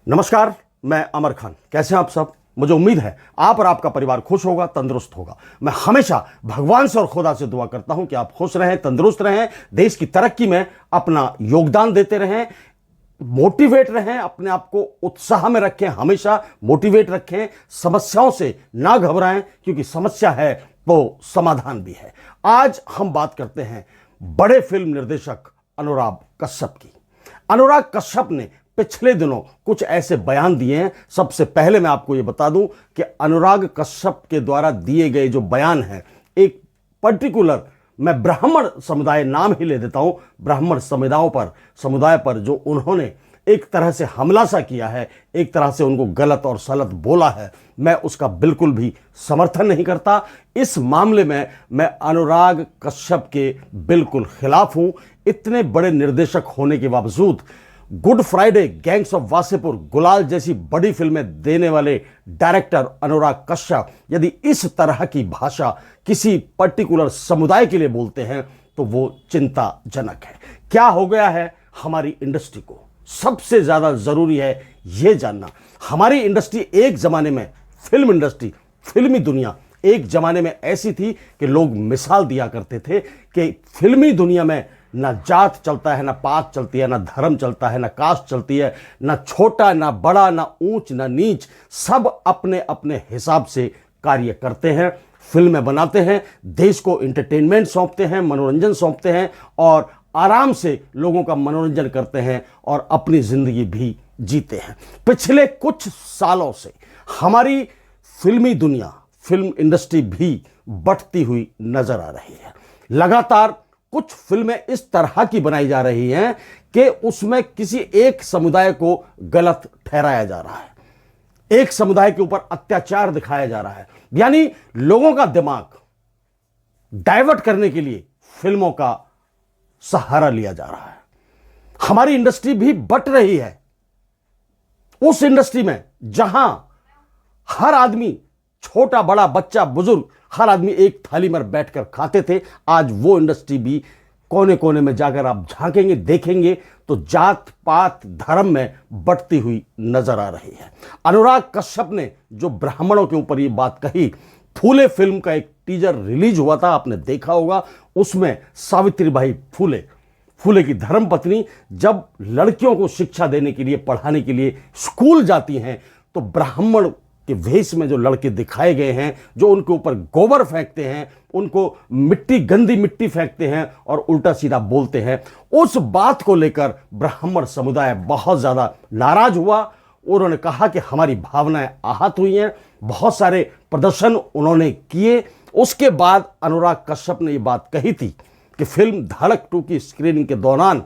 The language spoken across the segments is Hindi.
नमस्कार, मैं अमर खान। कैसे हैं आप सब? मुझे उम्मीद है आप और आपका परिवार खुश होगा, तंदुरुस्त होगा। मैं हमेशा भगवान से और खुदा से दुआ करता हूं कि आप खुश रहें, तंदुरुस्त रहें, देश की तरक्की में अपना योगदान देते रहें, मोटिवेट रहें, अपने आप को उत्साह में रखें, हमेशा मोटिवेट रखें, समस्याओं से ना घबराएं, क्योंकि समस्या है तो समाधान भी है। आज हम बात करते हैं बड़े फिल्म निर्देशक अनुराग कश्यप की। अनुराग कश्यप ने पिछले दिनों कुछ ऐसे बयान दिए हैं। सबसे पहले मैं आपको यह बता दूं कि अनुराग कश्यप के द्वारा दिए गए जो बयान हैं, एक पर्टिकुलर, मैं ब्राह्मण समुदाय नाम ही ले देता हूं, ब्राह्मण समुदाय पर जो उन्होंने एक तरह से हमला सा किया है, एक तरह से उनको गलत और सलत बोला है, मैं उसका बिल्कुल भी समर्थन नहीं करता। इस मामले में मैं अनुराग कश्यप के बिल्कुल खिलाफ हूं। इतने बड़े निर्देशक होने के बावजूद good Friday, gangs of Wasseypur, गुलाल जैसी बड़ी फिल्में देने वाले डायरेक्टर अनुराग कश्यप यदि इस तरह की भाषा किसी पर्टिकुलर समुदाय के लिए बोलते हैं तो वो चिंताजनक है। क्या हो गया है हमारी इंडस्ट्री को? सबसे ज्यादा जरूरी है यह जानना। हमारी इंडस्ट्री एक जमाने में, फिल्म इंडस्ट्री, फिल्मी दुनिया एक जमाने में ऐसी थी कि लोग मिसाल दिया करते थे कि फिल्मी दुनिया में ना जात चलता है, ना पात चलती है, ना धर्म चलता है, ना कास्ट चलती है, ना छोटा ना बड़ा, ना ऊंच ना नीच, सब अपने अपने हिसाब से कार्य करते हैं, फिल्में बनाते हैं, देश को एंटरटेनमेंट सौंपते हैं, मनोरंजन सौंपते हैं और आराम से लोगों का मनोरंजन करते हैं और अपनी जिंदगी भी जीते हैं। पिछले कुछ सालों से हमारी फिल्मी दुनिया, फिल्म इंडस्ट्री भी बढ़ती हुई नजर आ रही है। लगातार कुछ फिल्में इस तरह की बनाई जा रही हैं कि उसमें किसी एक समुदाय को गलत ठहराया जा रहा है, एक समुदाय के ऊपर अत्याचार दिखाया जा रहा है, यानी लोगों का दिमाग डाइवर्ट करने के लिए फिल्मों का सहारा लिया जा रहा है। हमारी इंडस्ट्री भी बट रही है। उस इंडस्ट्री में जहां हर आदमी, छोटा बड़ा, बच्चा बुजुर्ग, हर आदमी एक थाली में बैठकर खाते थे, आज वो इंडस्ट्री भी कोने कोने में जाकर आप झांकेंगे, देखेंगे तो जात पात धर्म में बढ़ती हुई नजर आ रही है। अनुराग कश्यप ने जो ब्राह्मणों के ऊपर ये बात कही, फूले फिल्म का एक टीजर रिलीज हुआ था, आपने देखा होगा। उसमें सावित्रीबाई फूले की धर्मपत्नी जब लड़कियों को शिक्षा देने के लिए, पढ़ाने के लिए स्कूल जाती हैं तो ब्राह्मण के वेश में जो लड़के दिखाए गए हैं, जो उनके ऊपर गोबर फेंकते हैं, उनको मिट्टी, गंदी मिट्टी फेंकते हैं और उल्टा सीधा बोलते हैं, उस बात को लेकर ब्राह्मण समुदाय बहुत ज्यादा नाराज हुआ। उन्होंने कहा कि हमारी भावनाएं आहत हुई हैं। बहुत सारे प्रदर्शन उन्होंने किए। उसके बाद अनुराग कश्यप ने यह बात कही थी कि फिल्म धड़क 2 की स्क्रीनिंग के दौरान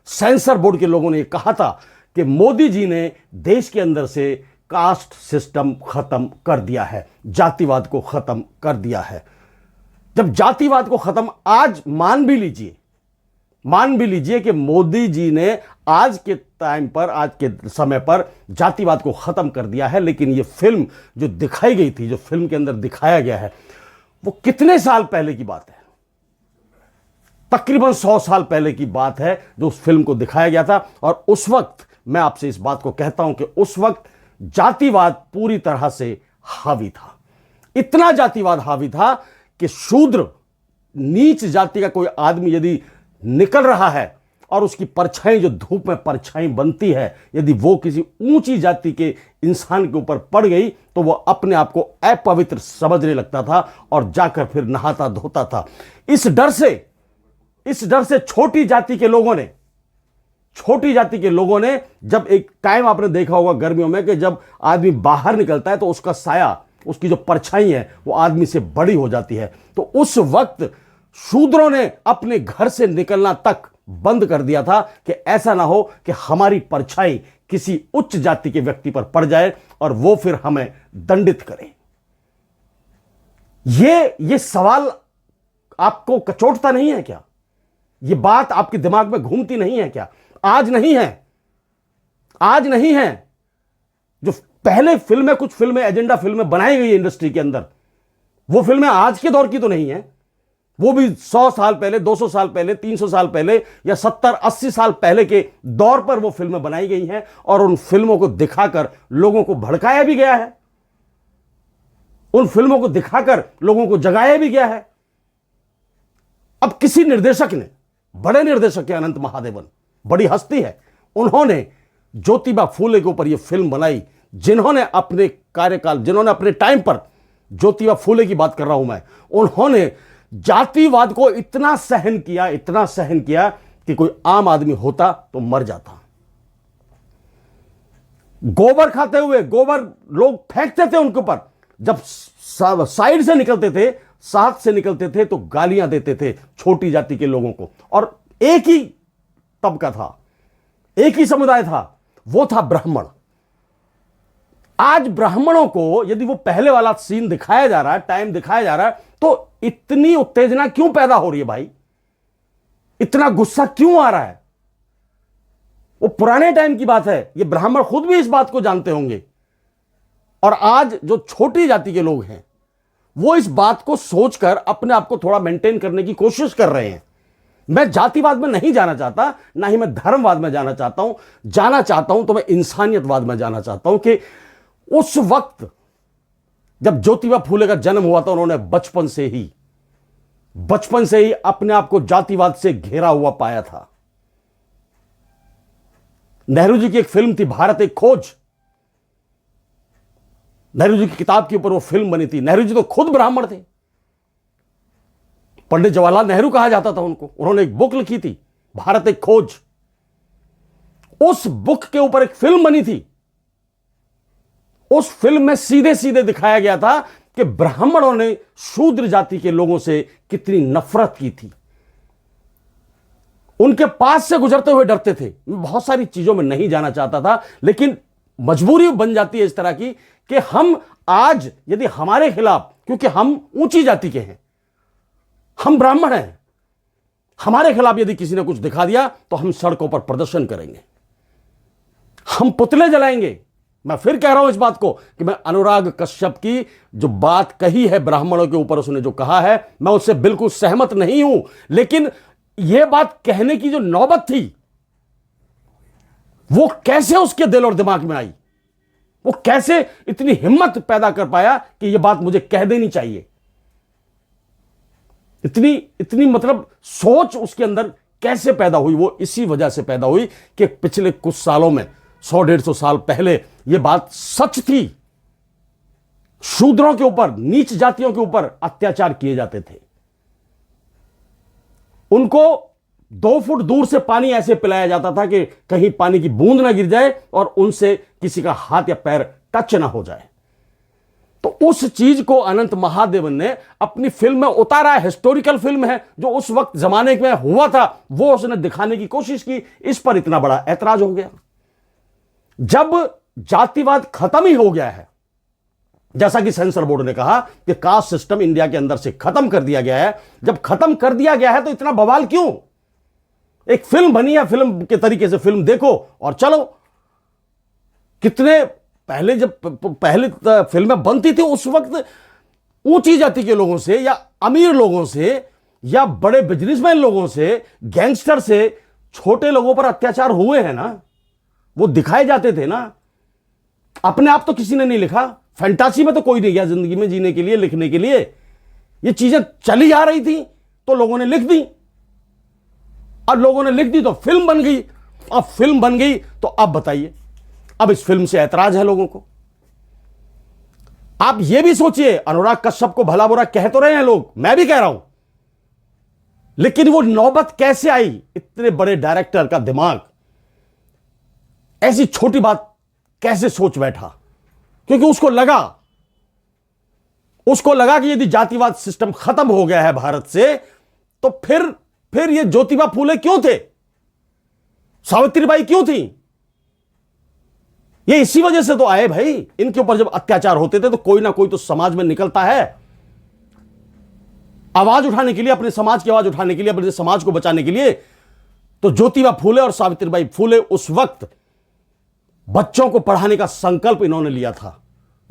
सेंसर बोर्ड के लोगों ने यह कहा था कि मोदी जी ने देश के अंदर से कास्ट सिस्टम खत्म कर दिया है, जातिवाद को खत्म कर दिया है। जब जातिवाद को खत्म, आज मान भी लीजिए कि मोदी जी ने आज के टाइम पर, आज के समय पर जातिवाद को खत्म कर दिया है, लेकिन यह फिल्म जो दिखाई गई थी, जो फिल्म के अंदर दिखाया गया है, वो कितने साल पहले की बात है? तकरीबन 100 साल पहले की बात है जो उस फिल्म को दिखाया गया था। और उस वक्त, मैं आपसे इस बात को कहता हूं कि उस वक्त जातिवाद पूरी तरह से हावी था। इतना जातिवाद हावी था कि शूद्र, नीच जाति का कोई आदमी यदि निकल रहा है और उसकी परछाई, जो धूप में परछाई बनती है, यदि वो किसी ऊंची जाति के इंसान के ऊपर पड़ गई तो वो अपने आप को अपवित्र समझने लगता था और जाकर फिर नहाता धोता था। इस डर से छोटी जाति के लोगों ने जब एक टाइम, आपने देखा होगा गर्मियों में, कि जब आदमी बाहर निकलता है तो उसका साया, उसकी जो परछाई है वो आदमी से बड़ी हो जाती है, तो उस वक्त शूद्रों ने अपने घर से निकलना तक बंद कर दिया था कि ऐसा ना हो कि हमारी परछाई किसी उच्च जाति के व्यक्ति पर पड़ जाए और वो फिर हमें दंडित करे। ये सवाल आपको कचोटता नहीं है क्या? ये बात आपके दिमाग में घूमती नहीं है क्या? आज नहीं है। जो पहले फिल्में, कुछ फिल्में, एजेंडा फिल्में बनाई गई इंडस्ट्री के अंदर, वो फिल्में आज के दौर की तो नहीं है। वो भी 100 साल पहले, 200 साल पहले, 300 साल पहले या 70-80 साल पहले के दौर पर वो फिल्में बनाई गई हैं और उन फिल्मों को दिखाकर लोगों को भड़काया भी गया है, उन फिल्मों को दिखाकर लोगों को जगाया भी गया है। अब किसी निर्देशक ने, बड़े निर्देशक है अनंत महादेवन, बड़ी हस्ती है, उन्होंने ज्योतिबा फूले के ऊपर यह फिल्म बनाई, जिन्होंने अपने कार्यकाल, जिन्होंने अपने टाइम पर, ज्योतिबा फूले की बात कर रहा हूं मैं, उन्होंने जातिवाद को इतना सहन किया, इतना सहन किया कि कोई आम आदमी होता तो मर जाता। गोबर खाते हुए, गोबर लोग फेंकते थे उनके ऊपर, जब साइड से निकलते थे, साथ से निकलते थे तो गालियां देते थे छोटी जाति के लोगों को। और एक ही तबका था, एक ही समुदाय था, वो था ब्राह्मण। आज ब्राह्मणों को यदि वो पहले वाला सीन दिखाया जा रहा है, टाइम दिखाया जा रहा है, तो इतनी उत्तेजना क्यों पैदा हो रही है भाई? इतना गुस्सा क्यों आ रहा है? वो पुराने टाइम की बात है, ये ब्राह्मण खुद भी इस बात को जानते होंगे। और आज जो छोटी जाति के लोग हैं वो इस बात को सोचकर अपने आप को थोड़ा मेंटेन करने की कोशिश कर रहे हैं। मैं जातिवाद में नहीं जाना चाहता, ना ही मैं धर्मवाद में जाना चाहता हूं। जाना चाहता हूं तो मैं इंसानियतवाद में जाना चाहता हूं कि उस वक्त जब ज्योतिबा फूले का जन्म हुआ था, उन्होंने बचपन से ही अपने आप को जातिवाद से घेरा हुआ पाया था। नेहरू जी की एक फिल्म थी, भारत एक खोज। नेहरू जी की किताब के ऊपर वो फिल्म बनी थी। नेहरू जी तो खुद ब्राह्मण थे, पंडित जवाहरलाल नेहरू कहा जाता था उनको। उन्होंने एक बुक लिखी थी, भारत एक खोज। उस बुक के ऊपर एक फिल्म बनी थी। उस फिल्म में सीधे सीधे दिखाया गया था कि ब्राह्मणों ने शूद्र जाति के लोगों से कितनी नफरत की थी, उनके पास से गुजरते हुए डरते थे। मैं बहुत सारी चीजों में नहीं जाना चाहता था, लेकिन मजबूरी बन जाती है इस तरह की कि हम आज यदि हमारे खिलाफ, क्योंकि हम ऊंची जाति के हैं, हम ब्राह्मण हैं, हमारे खिलाफ यदि किसी ने कुछ दिखा दिया तो हम सड़कों पर प्रदर्शन करेंगे, हम पुतले जलाएंगे। मैं फिर कह रहा हूं इस बात को कि मैं अनुराग कश्यप की जो बात कही है ब्राह्मणों के ऊपर, उसने जो कहा है, मैं उससे बिल्कुल सहमत नहीं हूं। लेकिन यह बात कहने की जो नौबत थी, वो कैसे उसके दिल और दिमाग में आई? वो कैसे इतनी हिम्मत पैदा कर पाया कि यह बात मुझे कह देनी चाहिए? इतनी मतलब सोच उसके अंदर कैसे पैदा हुई? वो इसी वजह से पैदा हुई कि पिछले कुछ सालों में, 100-150 साल पहले यह बात सच थी, शूद्रों के ऊपर, नीच जातियों के ऊपर अत्याचार किए जाते थे। उनको 2 फुट दूर से पानी ऐसे पिलाया जाता था कि कहीं पानी की बूंद ना गिर जाए और उनसे किसी का हाथ या पैर टच ना हो जाए। तो उस चीज को अनंत महादेवन ने अपनी फिल्म में उतारा है। हिस्टोरिकल फिल्म है, जो उस वक्त जमाने में हुआ था वो उसने दिखाने की कोशिश की। इस पर इतना बड़ा ऐतराज हो गया। जब जातिवाद खत्म ही हो गया है, जैसा कि सेंसर बोर्ड ने कहा कि कास्ट सिस्टम इंडिया के अंदर से खत्म कर दिया गया है, जब खत्म कर दिया गया है तो इतना बवाल क्यों? एक फिल्म बनी है, फिल्म के तरीके से फिल्म देखो और चलो। कितने पहले, जब पहले फिल्में बनती थी, उस वक्त ऊंची जाति के लोगों से या अमीर लोगों से या बड़े बिजनेसमैन लोगों से, गैंगस्टर से, छोटे लोगों पर अत्याचार हुए हैं ना, वो दिखाए जाते थे ना। अपने आप तो किसी ने नहीं लिखा, फैंटासी में तो कोई नहीं गया जिंदगी में जीने के लिए, लिखने के लिए। ये चीजें चली आ रही थी तो लोगों ने लिख दी, और लोगों ने लिख दी तो फिल्म बन गई। अब फिल्म बन गई तो अब बताइए, अब इस फिल्म से ऐतराज है लोगों को। आप ये भी सोचिए, अनुराग कश्यप को भला बुरा कह तो रहे हैं लोग, मैं भी कह रहा हूं, लेकिन वो नौबत कैसे आई? इतने बड़े डायरेक्टर का दिमाग ऐसी छोटी बात कैसे सोच बैठा? क्योंकि उसको लगा कि यदि जातिवाद सिस्टम खत्म हो गया है भारत से, तो फिर ये ज्योतिबा फूले क्यों थे, सावित्रीबाई क्यों थी? ये इसी वजह से तो आए भाई। इनके ऊपर जब अत्याचार होते थे तो कोई ना कोई तो समाज में निकलता है आवाज उठाने के लिए, अपने समाज की आवाज उठाने के लिए, अपने समाज को बचाने के लिए। तो ज्योतिबा फूले और सावित्रीबाई फूले उस वक्त बच्चों को पढ़ाने का संकल्प इन्होंने लिया था।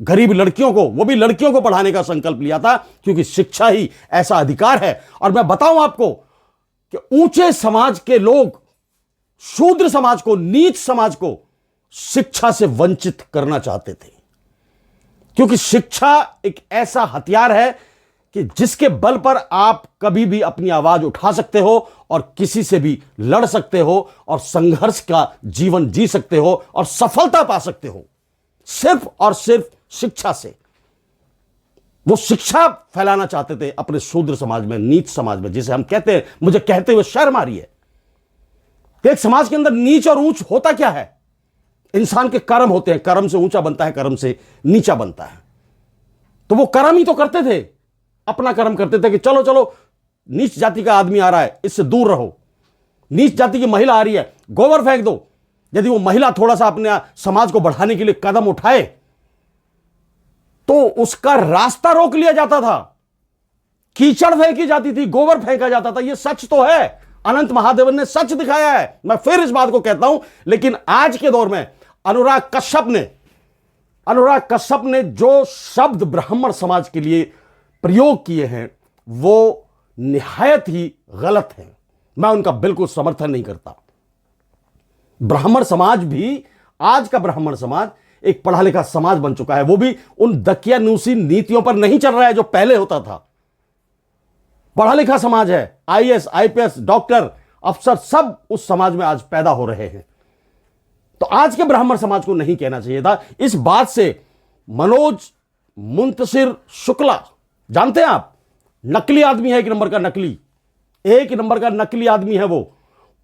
गरीब लड़कियों को, वो भी लड़कियों को पढ़ाने का संकल्प लिया था, क्योंकि शिक्षा ही ऐसा अधिकार है। और मैं बताऊं आपको कि ऊंचे समाज के लोग शूद्र समाज को, नीच समाज को शिक्षा से वंचित करना चाहते थे, क्योंकि शिक्षा एक ऐसा हथियार है कि जिसके बल पर आप कभी भी अपनी आवाज उठा सकते हो और किसी से भी लड़ सकते हो और संघर्ष का जीवन जी सकते हो और सफलता पा सकते हो, सिर्फ और सिर्फ शिक्षा से। वो शिक्षा फैलाना चाहते थे अपने शूद्र समाज में, नीच समाज में, जिसे हम कहते हैं, मुझे कहते हुए शर्म आ रही है। एक समाज के अंदर नीच और ऊंच होता क्या है? इंसान के कर्म होते हैं, कर्म से ऊंचा बनता है, कर्म से नीचा बनता है। तो वो कर्म ही तो करते थे, अपना कर्म करते थे कि चलो चलो नीच जाति का आदमी आ रहा है, इससे दूर रहो। नीच जाति की महिला आ रही है, गोबर फेंक दो। यदि वो महिला थोड़ा सा अपने समाज को बढ़ाने के लिए कदम उठाए तो उसका रास्ता रोक लिया जाता था, कीचड़ फेंकी जाती थी, गोबर फेंका जाता था। ये सच तो है, अनंत महादेवन ने सच दिखाया है। मैं फिर इस बात को कहता हूं, लेकिन आज के दौर में अनुराग कश्यप ने जो शब्द ब्राह्मण समाज के लिए प्रयोग किए हैं वो निहायत ही गलत हैं। मैं उनका बिल्कुल समर्थन नहीं करता। ब्राह्मण समाज भी, आज का ब्राह्मण समाज एक पढ़ा लिखा समाज बन चुका है। वो भी उन दकियानूसी नीतियों पर नहीं चल रहा है जो पहले होता था। पढ़ा लिखा समाज है, आईएएस, आईपीएस, डॉक्टर, अफसर सब उस समाज में आज पैदा हो रहे हैं। तो आज के ब्राह्मण समाज को नहीं कहना चाहिए था। इस बात से मनोज मुंतशिर शुक्ला, जानते हैं आप, नकली आदमी है, एक नंबर का नकली आदमी है वो।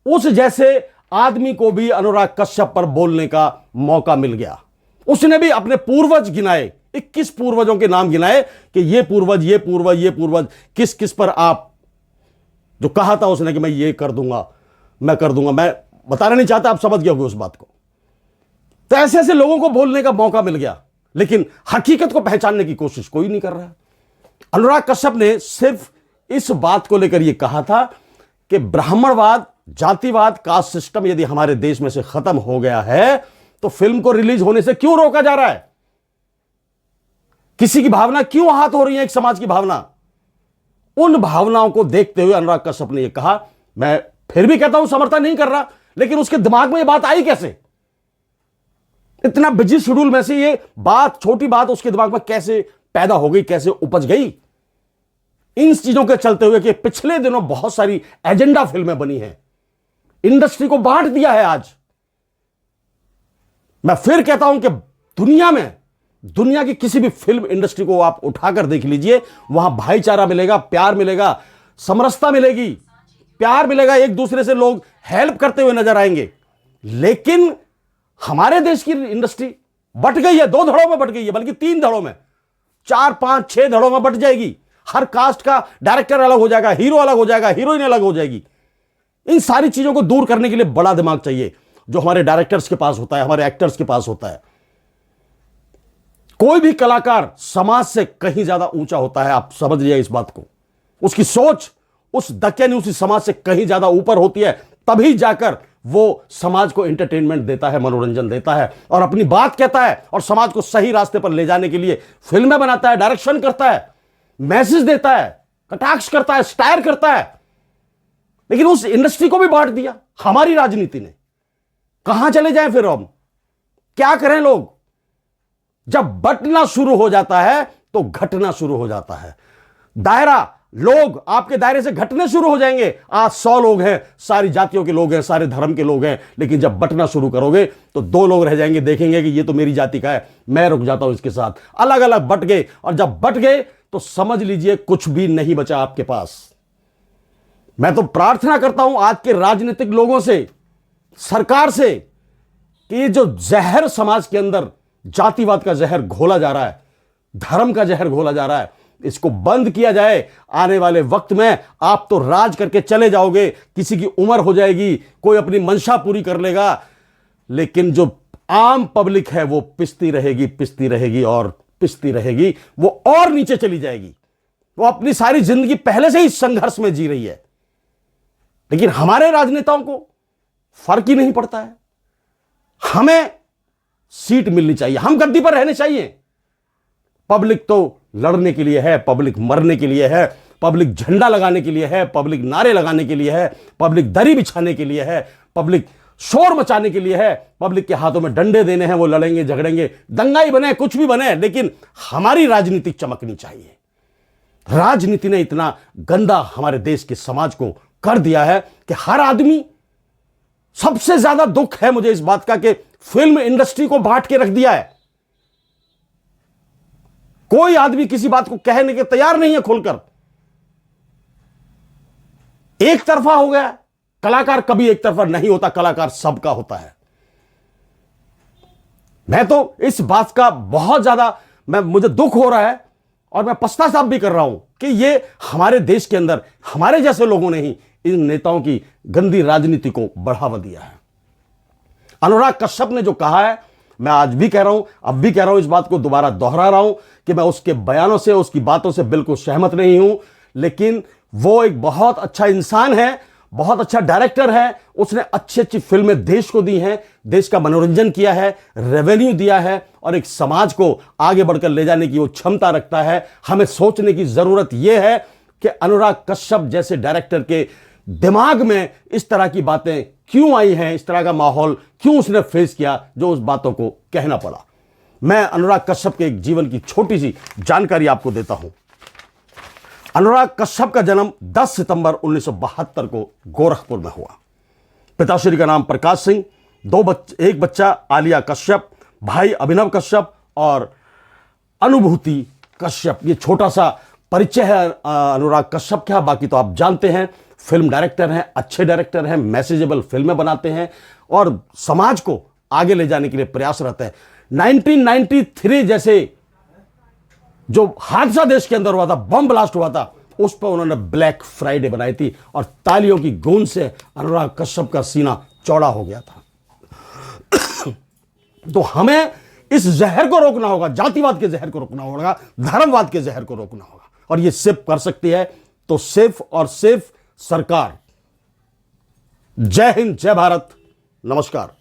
उस जैसे आदमी को भी अनुराग कश्यप पर बोलने का मौका मिल गया। उसने भी अपने पूर्वज गिनाए, 21 पूर्वजों के नाम गिनाए कि ये पूर्वज किस किस पर आप, जो कहा था उसने कि मैं ये कर दूंगा, मैं बताना नहीं चाहता, आप समझ गए होंगे उस बात को। तो ऐसे ऐसे लोगों को बोलने का मौका मिल गया, लेकिन हकीकत को पहचानने की कोशिश कोई नहीं कर रहा है। अनुराग कश्यप ने सिर्फ इस बात को लेकर यह कहा था कि ब्राह्मणवाद, जातिवाद, कास्ट सिस्टम यदि हमारे देश में से खत्म हो गया है तो फिल्म को रिलीज होने से क्यों रोका जा रहा है? किसी की भावना क्यों आहत हो रही है, एक समाज की भावना? उन भावनाओं को देखते हुए अनुराग कश्यप ने यह कहा। मैं फिर भी कहता हूं समर्थन नहीं कर रहा, लेकिन उसके दिमाग में यह बात आई कैसे? इतना बिजी शेड्यूल में से ये बात, छोटी बात उसके दिमाग में कैसे पैदा हो गई, कैसे उपज गई? इन चीजों के चलते हुए कि पिछले दिनों बहुत सारी एजेंडा फिल्में बनी हैं, इंडस्ट्री को बांट दिया है। आज मैं फिर कहता हूं कि दुनिया की किसी भी फिल्म इंडस्ट्री को आप उठाकर देख लीजिए, वहां भाईचारा मिलेगा, प्यार मिलेगा, समरसता मिलेगी, प्यार मिलेगा, एक दूसरे से लोग हेल्प करते हुए नजर आएंगे। लेकिन हमारे देश की इंडस्ट्री बट गई है, 2 धड़ों में बट गई है, बल्कि 3 धड़ों में, 4, 5, 6 धड़ों में बट जाएगी। हर कास्ट का डायरेक्टर अलग हो जाएगा, हीरो अलग हो जाएगा, हीरोइन अलग हो जाएगी। इन सारी चीजों को दूर करने के लिए बड़ा दिमाग चाहिए, जो हमारे डायरेक्टर्स के पास होता है, हमारे एक्टर्स के पास होता है। कोई भी कलाकार समाज से कहीं ज्यादा ऊंचा होता है, आप समझ लीजिए इस बात को। उसकी सोच उस दकियानूसी समाज से कहीं ज्यादा ऊपर होती है, तभी जाकर वो समाज को एंटरटेनमेंट देता है, मनोरंजन देता है और अपनी बात कहता है और समाज को सही रास्ते पर ले जाने के लिए फिल्में बनाता है, डायरेक्शन करता है, मैसेज देता है, कटाक्ष करता है, स्टायर करता है। लेकिन उस इंडस्ट्री को भी बांट दिया हमारी राजनीति ने। कहां चले जाएं फिर हम? क्या करें लोग? जब बंटना शुरू हो जाता है तो घटना शुरू हो जाता है। लोग आपके दायरे से घटने शुरू हो जाएंगे। आज 100 लोग हैं, सारी जातियों के लोग हैं, सारे धर्म के लोग हैं, लेकिन जब बंटना शुरू करोगे तो 2 लोग रह जाएंगे, देखेंगे कि ये तो मेरी जाति का है, मैं रुक जाता हूं इसके साथ। अलग अलग बंट गए, और जब बंट गए तो समझ लीजिए कुछ भी नहीं बचा आपके पास। मैं तो प्रार्थना करता हूं आज के राजनीतिक लोगों से, सरकार से, कि ये जो जहर समाज के अंदर, जातिवाद का जहर घोला जा रहा है, धर्म का जहर घोला जा रहा है, इसको बंद किया जाए। आने वाले वक्त में आप तो राज करके चले जाओगे, किसी की उम्र हो जाएगी, कोई अपनी मंशा पूरी कर लेगा, लेकिन जो आम पब्लिक है वो पिसती रहेगी और पिसती रहेगी, वो और नीचे चली जाएगी। वो अपनी सारी जिंदगी पहले से ही संघर्ष में जी रही है, लेकिन हमारे राजनेताओं को फर्क ही नहीं पड़ता है। हमें सीट मिलनी चाहिए, हम गद्दी पर रहने चाहिए, पब्लिक तो लड़ने के लिए है, पब्लिक मरने के लिए है, पब्लिक झंडा लगाने के लिए है, पब्लिक नारे लगाने के लिए है, पब्लिक दरी बिछाने के लिए है, पब्लिक शोर मचाने के लिए है, पब्लिक के हाथों में डंडे देने हैं, वो लड़ेंगे झगड़ेंगे, दंगाई बने, कुछ भी बने, लेकिन हमारी राजनीति चमकनी चाहिए। राजनीति ने इतना गंदा हमारे देश के समाज को कर दिया है कि हर आदमी, सबसे ज्यादा दुख है मुझे इस बात का कि फिल्म इंडस्ट्री को बांट के रख दिया है। कोई आदमी किसी बात को कहने के तैयार नहीं है खुलकर, एक तरफा हो गया। कलाकार कभी एक तरफा नहीं होता, कलाकार सबका होता है। मैं तो इस बात का बहुत ज्यादा मुझे दुख हो रहा है और मैं पछतावा भी कर रहा हूं कि ये हमारे देश के अंदर हमारे जैसे लोगों ने ही इन नेताओं की गंदी राजनीति को बढ़ावा दिया है। अनुराग कश्यप ने जो कहा है, मैं आज भी कह रहा हूं, अब भी कह रहा हूं, इस बात को दोबारा दोहरा रहा हूं कि मैं उसके बयानों से, उसकी बातों से बिल्कुल सहमत नहीं हूं, लेकिन वो एक बहुत अच्छा इंसान है, बहुत अच्छा डायरेक्टर है। उसने अच्छी अच्छी फिल्में देश को दी हैं, देश का मनोरंजन किया है, रेवेन्यू दिया है और एक समाज को आगे बढ़कर ले जाने की वो क्षमता रखता है। हमें सोचने की जरूरत यह है कि अनुराग कश्यप जैसे डायरेक्टर के दिमाग में इस तरह की बातें क्यों आई हैं, इस तरह का माहौल क्यों उसने फेस किया जो उस बातों को कहना पड़ा। मैं अनुराग कश्यप के एक जीवन की छोटी सी जानकारी आपको देता हूं। अनुराग कश्यप का जन्म 10 सितंबर 1972 को गोरखपुर में हुआ। पिताश्री का नाम प्रकाश सिंह, एक बच्चा आलिया कश्यप, भाई अभिनव कश्यप और अनुभूति कश्यप। ये छोटा सा परिचय है अनुराग कश्यप का। बाकी तो आप जानते हैं, फिल्म डायरेक्टर हैं, अच्छे डायरेक्टर हैं, मैसेजेबल फिल्में बनाते हैं और समाज को आगे ले जाने के लिए प्रयासरत है। 1993 जैसे जो हादसा देश के अंदर हुआ था, बम ब्लास्ट हुआ था, उस पर उन्होंने ब्लैक फ्राइडे बनाई थी और तालियों की गूंज से अनुराग कश्यप का सीना चौड़ा हो गया था। तो हमें इस जहर को रोकना होगा, जातिवाद के जहर को रोकना होगा, धर्मवाद के जहर को रोकना होगा और ये सिर्फ कर सकती है तो सिर्फ और सिर्फ सरकार। जय हिंद, जय भारत, नमस्कार।